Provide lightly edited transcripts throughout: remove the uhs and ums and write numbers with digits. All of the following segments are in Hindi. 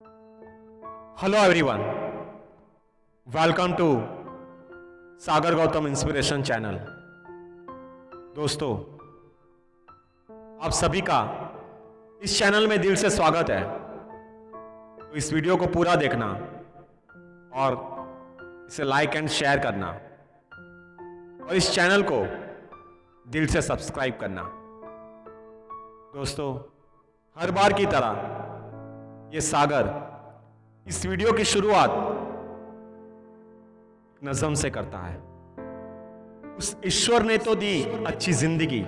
Hello everyone, welcome to Sagar Gautam inspiration channel. दोस्तों, आप सभी का इस चैनल में दिल से स्वागत है। तो इस वीडियो को पूरा देखना और इसे लाइक एंड शेयर करना और इस चैनल को दिल से सब्सक्राइब करना। दोस्तों, हर बार की तरह ये सागर इस वीडियो की शुरुआत नज़म से करता है। उस ईश्वर ने तो दी अच्छी जिंदगी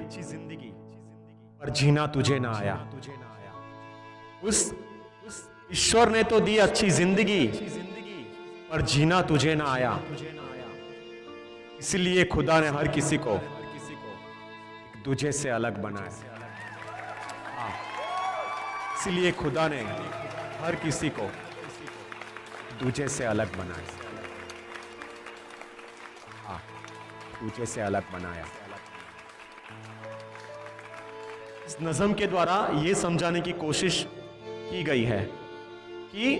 पर जीना तुझे ना आया। उस ईश्वर ने तो दी अच्छी जिंदगी पर जीना तुझे ना आया। इसलिए खुदा ने हर किसी को एक दूजे से अलग बनाया। इसलिए खुदा ने हर किसी को दूजे से अलग बनाया। दूजे से अलग बनाया। इस नज़म के द्वारा यह समझाने की कोशिश की गई है कि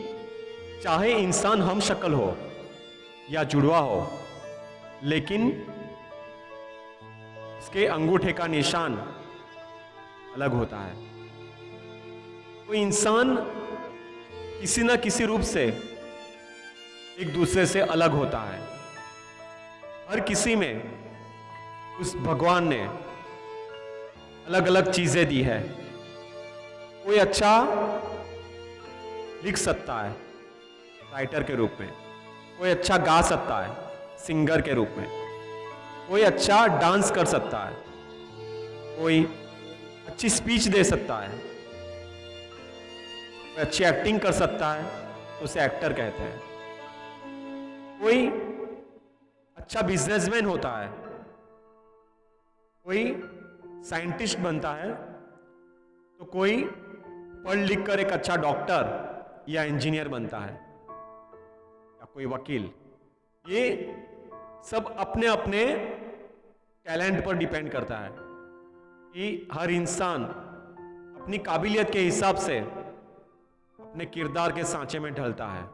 चाहे इंसान हम शक्ल हो या जुड़वा हो, लेकिन उसके अंगूठे का निशान अलग होता है। कोई इंसान किसी ना किसी रूप से एक दूसरे से अलग होता है। हर किसी में उस भगवान ने अलग अलग चीजें दी है। कोई अच्छा लिख सकता है राइटर के रूप में, कोई अच्छा गा सकता है सिंगर के रूप में, कोई अच्छा डांस कर सकता है, कोई अच्छी स्पीच दे सकता है, कोई अच्छी एक्टिंग कर सकता है तो उसे एक्टर कहते हैं। कोई अच्छा बिजनेसमैन होता है, कोई साइंटिस्ट बनता है, तो कोई पढ़ लिख कर एक अच्छा डॉक्टर या इंजीनियर बनता है, या कोई वकील। ये सब अपने अपने टैलेंट पर डिपेंड करता है कि हर इंसान अपनी काबिलियत के हिसाब से अपने किरदार के सांचे में ढलता है।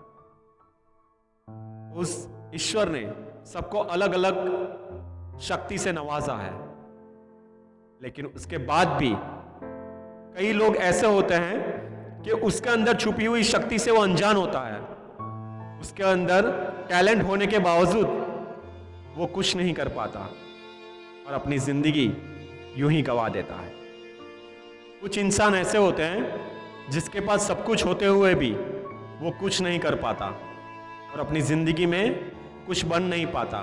उस ईश्वर ने सबको अलग अलग शक्ति से नवाजा है, लेकिन उसके बाद भी कई लोग ऐसे होते हैं कि उसके अंदर छुपी हुई शक्ति से वो अनजान होता है। उसके अंदर टैलेंट होने के बावजूद वो कुछ नहीं कर पाता और अपनी जिंदगी यूं ही गंवा देता है। कुछ इंसान ऐसे होते हैं जिसके पास सब कुछ होते हुए भी वो कुछ नहीं कर पाता और अपनी जिंदगी में कुछ बन नहीं पाता,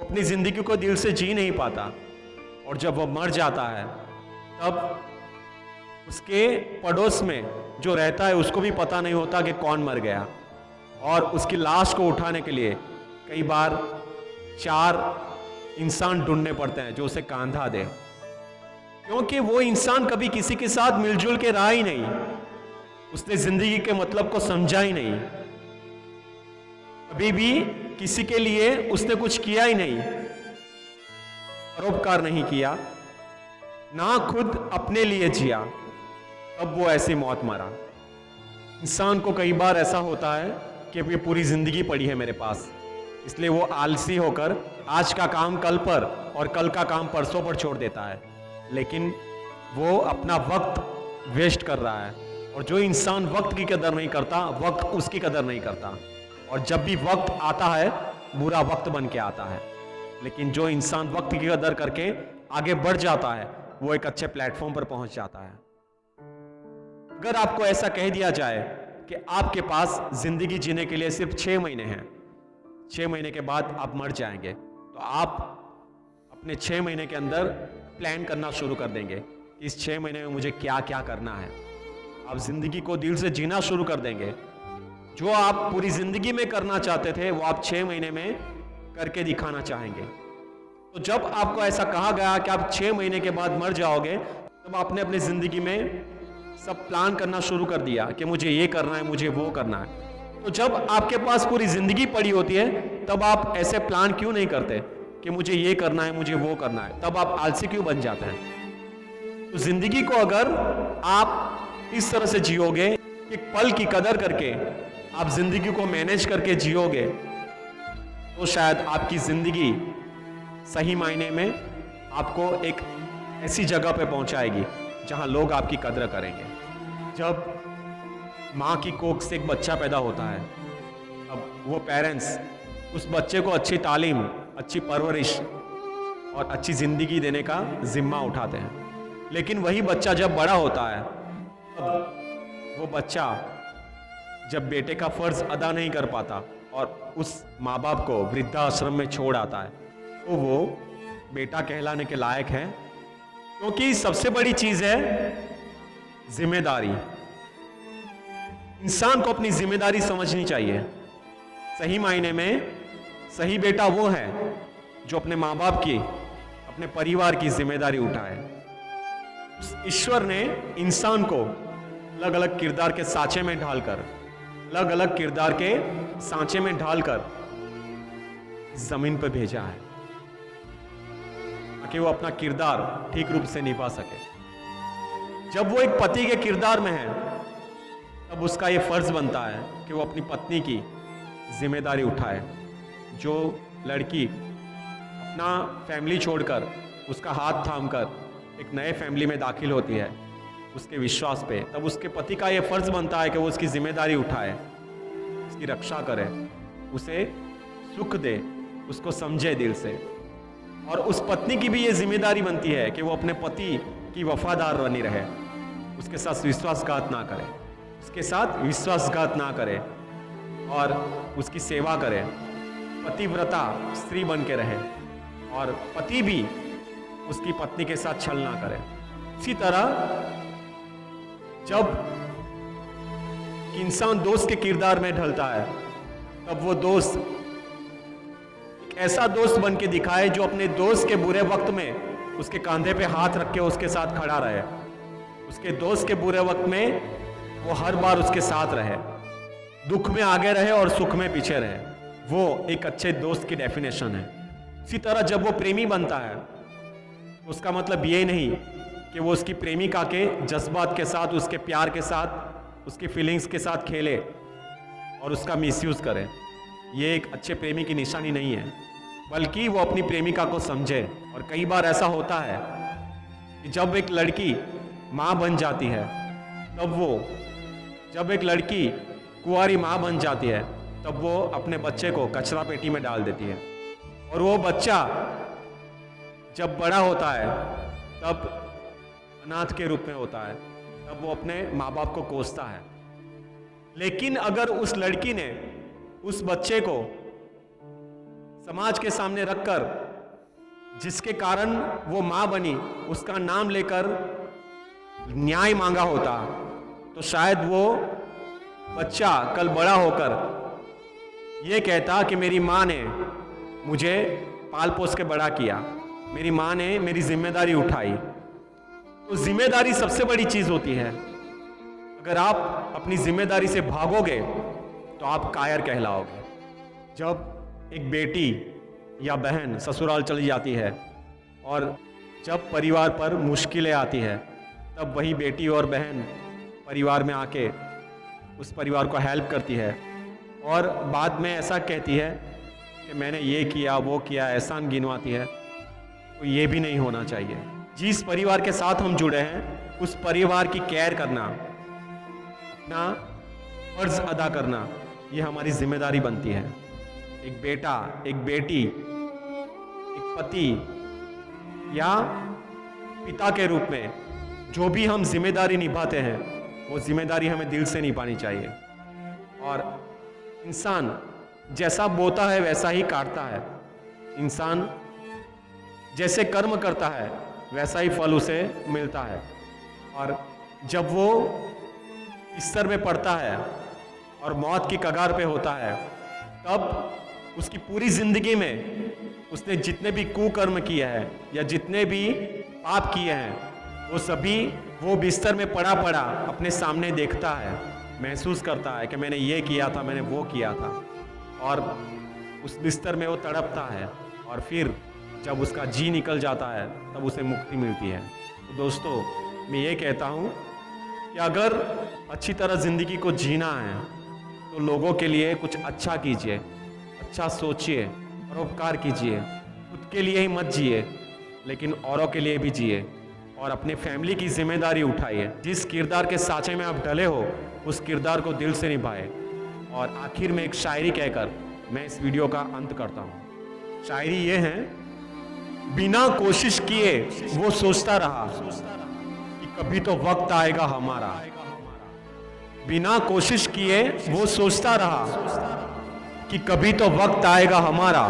अपनी जिंदगी को दिल से जी नहीं पाता, और जब वो मर जाता है तब उसके पड़ोस में जो रहता है उसको भी पता नहीं होता कि कौन मर गया, और उसकी लाश को उठाने के लिए कई बार 4 इंसान ढूंढने पड़ते हैं जो उसे कांधा दे, क्योंकि वो इंसान कभी किसी के साथ मिलजुल के रहा ही नहीं। उसने जिंदगी के मतलब को समझा ही नहीं, कभी भी किसी के लिए उसने कुछ किया ही नहीं, परोपकार नहीं किया, ना खुद अपने लिए जिया, तब वो ऐसी मौत मरा। इंसान को कई बार ऐसा होता है कि ये पूरी जिंदगी पड़ी है मेरे पास, इसलिए वो आलसी होकर आज का काम कल पर और कल का काम परसों पर छोड़ देता है, लेकिन वो अपना वक्त वेस्ट कर रहा है। और जो इंसान वक्त की कदर नहीं करता, वक्त उसकी कदर नहीं करता, और जब भी वक्त आता है बुरा वक्त बन के आता है। लेकिन जो इंसान वक्त की कदर करके आगे बढ़ जाता है वो एक अच्छे प्लेटफॉर्म पर पहुंच जाता है। अगर आपको ऐसा कह दिया जाए कि आपके पास जिंदगी जीने के लिए सिर्फ 6 महीने हैं, 6 महीने के बाद आप मर जाएंगे, तो आप अपने 6 महीने के अंदर प्लान करना शुरू कर देंगे कि इस 6 महीने में मुझे क्या क्या करना है। आप जिंदगी को दिल से जीना शुरू कर देंगे। जो आप पूरी जिंदगी में करना चाहते थे वो आप 6 महीने में करके दिखाना चाहेंगे। तो जब आपको ऐसा कहा गया कि आप 6 महीने के बाद मर जाओगे, तब आपने अपनी जिंदगी में सब प्लान करना शुरू कर दिया कि मुझे ये करना है, मुझे वो करना है। तो जब आपके पास पूरी जिंदगी पड़ी होती है तब आप ऐसे प्लान क्यों नहीं करते कि मुझे ये करना है, मुझे वो करना है? तब आप आलसी क्यों बन जाते हैं? तो जिंदगी को अगर आप इस तरह से जियोगे एक पल की कदर करके आप जिंदगी को मैनेज करके जियोगे तो शायद आपकी जिंदगी सही मायने में आपको एक ऐसी जगह पे पहुंचाएगी जहां लोग आपकी कदर करेंगे। जब मां की कोख से एक बच्चा पैदा होता है, अब वो पेरेंट्स उस बच्चे को अच्छी तालीम, अच्छी परवरिश और अच्छी जिंदगी देने का जिम्मा उठाते हैं। लेकिन वही बच्चा जब बड़ा होता है, तब वो बच्चा जब बेटे का फर्ज अदा नहीं कर पाता और उस माँ बाप को वृद्धाश्रम में छोड़ आता है, तो वो बेटा कहलाने के लायक है, क्योंकि सबसे बड़ी चीज है जिम्मेदारी। इंसान को अपनी जिम्मेदारी समझनी चाहिए। सही मायने में सही बेटा वो है जो अपने माँ बाप की, अपने परिवार की जिम्मेदारी उठाए। ईश्वर ने इंसान को अलग अलग किरदार के सांचे में ढालकर, अलग अलग किरदार के सांचे में ढालकर जमीन पर भेजा है ताकि वो अपना किरदार ठीक रूप से निभा सके। जब वो एक पति के किरदार में है, तब उसका ये फर्ज बनता है कि वो अपनी पत्नी की जिम्मेदारी उठाए। जो लड़की अपना फैमिली छोड़कर, उसका हाथ थामकर एक नए फैमिली में दाखिल होती है उसके विश्वास पे, तब उसके पति का यह फर्ज बनता है कि वो उसकी जिम्मेदारी उठाए, उसकी रक्षा करे, उसे सुख दे, उसको समझे दिल से। और उस पत्नी की भी ये जिम्मेदारी बनती है कि वो अपने पति की वफादार बनी रहे, उसके साथ विश्वासघात ना करे, उसके साथ विश्वासघात ना करे और उसकी सेवा करे, पतिव्रता स्त्री बन के रहे और पति भी उसकी पत्नी के साथ छल ना करे। इसी तरह जब इंसान दोस्त के किरदार में ढलता है, तब वो दोस्त एक ऐसा दोस्त बन के दिखाए जो अपने दोस्त के बुरे वक्त में उसके कंधे पे हाथ रख के उसके साथ खड़ा रहे, उसके दोस्त के बुरे वक्त में वो हर बार उसके साथ रहे, दुख में आगे रहे और सुख में पीछे रहे। वो एक अच्छे दोस्त की डेफिनेशन है। इसी तरह जब वो प्रेमी बनता है, उसका मतलब ये नहीं कि वो उसकी प्रेमिका के जज्बात के साथ, उसके प्यार के साथ, उसकी फीलिंग्स के साथ खेले और उसका मिसयूज करे। ये एक अच्छे प्रेमी की निशानी नहीं है, बल्कि वो अपनी प्रेमिका को समझे। और कई बार ऐसा होता है कि जब एक लड़की माँ बन जाती है, तब वो, जब एक लड़की कुंवारी माँ बन जाती है, तब वो अपने बच्चे को कचरा पेटी में डाल देती है। और वो बच्चा जब बड़ा होता है, तब अनाथ के रूप में होता है, तब वो अपने माँ बाप को कोसता है। लेकिन अगर उस लड़की ने उस बच्चे को समाज के सामने रखकर, जिसके कारण वो माँ बनी, उसका नाम लेकर न्याय मांगा होता, तो शायद वो बच्चा कल बड़ा होकर ये कहता कि मेरी माँ ने मुझे पाल पोस के बड़ा किया, मेरी माँ ने मेरी जिम्मेदारी उठाई। तो जिम्मेदारी सबसे बड़ी चीज होती है। अगर आप अपनी जिम्मेदारी से भागोगे तो आप कायर कहलाओगे। जब एक बेटी या बहन ससुराल चली जाती है और जब परिवार पर मुश्किलें आती है, तब वही बेटी और बहन परिवार में आके उस परिवार को हेल्प करती है और बाद में ऐसा कहती है कि मैंने ये किया, वो किया, एहसान गिनवाती है। तो ये भी नहीं होना चाहिए। जिस परिवार के साथ हम जुड़े हैं, उस परिवार की केयर करना, अपना फर्ज अदा करना, ये हमारी जिम्मेदारी बनती है। एक बेटा, एक बेटी, एक पति या पिता के रूप में जो भी हम जिम्मेदारी निभाते हैं, वो जिम्मेदारी हमें दिल से निभानी चाहिए। और इंसान जैसा बोता है वैसा ही काटता है। इंसान जैसे कर्म करता है वैसा ही फल उसे मिलता है। और जब वो बिस्तर में पड़ता है और मौत की कगार पे होता है, तब उसकी पूरी जिंदगी में उसने जितने भी कुकर्म किए हैं या जितने भी पाप किए हैं, वो सभी वो बिस्तर में पड़ा पड़ा अपने सामने देखता है, महसूस करता है कि मैंने ये किया था, मैंने वो किया था, और उस बिस्तर में वो तड़पता है। और फिर जब उसका जी निकल जाता है, तब उसे मुक्ति मिलती है। तो दोस्तों, मैं ये कहता हूँ कि अगर अच्छी तरह ज़िंदगी को जीना है तो लोगों के लिए कुछ अच्छा कीजिए, अच्छा सोचिए, परोपकार कीजिए। खुद के लिए ही मत जिए, लेकिन औरों के लिए भी जिए और अपने फैमिली की जिम्मेदारी उठाइए। जिस किरदार के साँचे में आप डले हो, उस किरदार को दिल से निभाए। और आखिर में एक शायरी कहकर मैं इस वीडियो का अंत करता हूँ। शायरी ये है, बिना कोशिश किए वो सोचता रहा कि कभी तो वक्त आएगा हमारा। बिना कोशिश किए वो सोचता रहा कि कभी तो वक्त आएगा हमारा।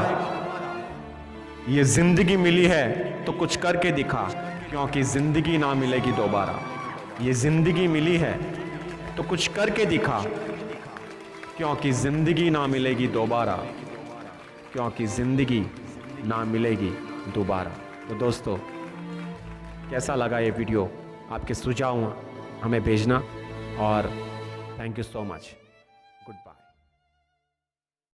ये जिंदगी मिली है तो कुछ करके दिखा, क्योंकि जिंदगी ना मिलेगी दोबारा। ये जिंदगी मिली है तो कुछ करके दिखा, क्योंकि जिंदगी ना मिलेगी दोबारा। क्योंकि जिंदगी ना मिलेगी दोबारा। तो दोस्तों, कैसा लगा ये वीडियो? आपके सुझाव हमें भेजना और थैंक यू सो मच।